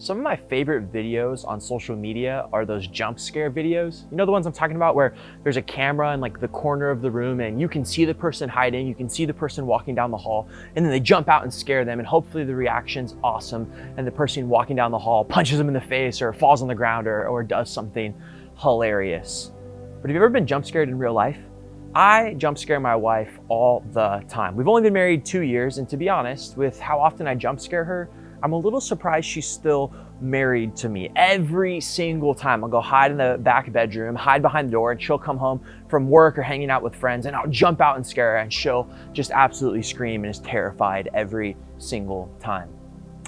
Some of my favorite videos on social media are those jump scare videos. You know the ones I'm talking about where there's a camera in like the corner of the room and you can see the person hiding, you can see the person walking down the hall, and then they jump out and scare them, and hopefully the reaction's awesome and the person walking down the hall punches them in the face or falls on the ground or does something hilarious. But have you ever been jump scared in real life? I jump scare my wife all the time. We've only been married 2 years, and to be honest, with how often I jump scare her, I'm a little surprised she's still married to me. Every single time I'll go hide in the back bedroom, hide behind the door, and she'll come home from work or hanging out with friends, and I'll jump out and scare her, and she'll just absolutely scream and is terrified every single time.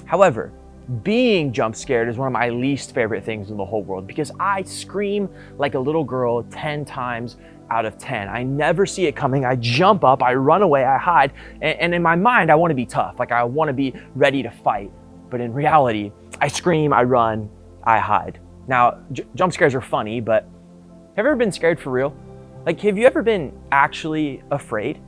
However, being jump scared is one of my least favorite things in the whole world because I scream like a little girl 10 times out of 10. I never see it coming. I jump up, I run away, I hide, and in my mind, I want to be tough. Like I want to be ready to fight. But in reality, I scream, I run, I hide. Now, jump scares are funny, but have you ever been scared for real? Like, have you ever been actually afraid?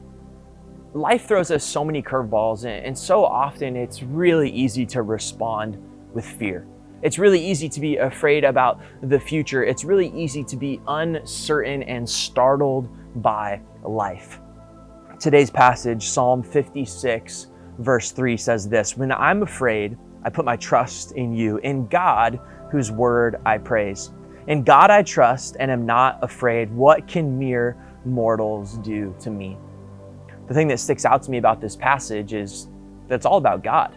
Life throws us so many curveballs, and so often it's really easy to respond with fear. It's really easy to be afraid about the future. It's really easy to be uncertain and startled by life. Today's passage, Psalm 56, verse 3 says this: "When I'm afraid, I put my trust in you, in God, whose word I praise. In God I trust and am not afraid. What can mere mortals do to me?" The thing that sticks out to me about this passage is that it's all about God.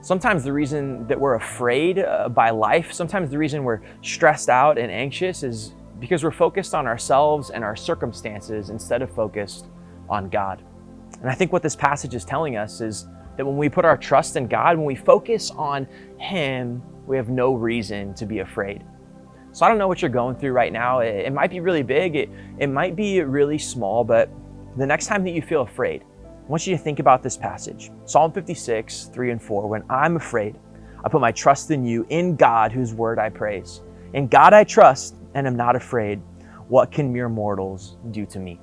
Sometimes the reason that we're afraid by life, sometimes the reason we're stressed out and anxious is because we're focused on ourselves and our circumstances instead of focused on God. And I think what this passage is telling us is that when we put our trust in God, when we focus on Him, we have no reason to be afraid. So I don't know what you're going through right now. It might be really big, it might be really small, but the next time that you feel afraid, I want you to think about this passage. Psalm 56, 3 and 4. "When I'm afraid, I put my trust in you, in God, whose word I praise. In God I trust and am not afraid. What can mere mortals do to me?"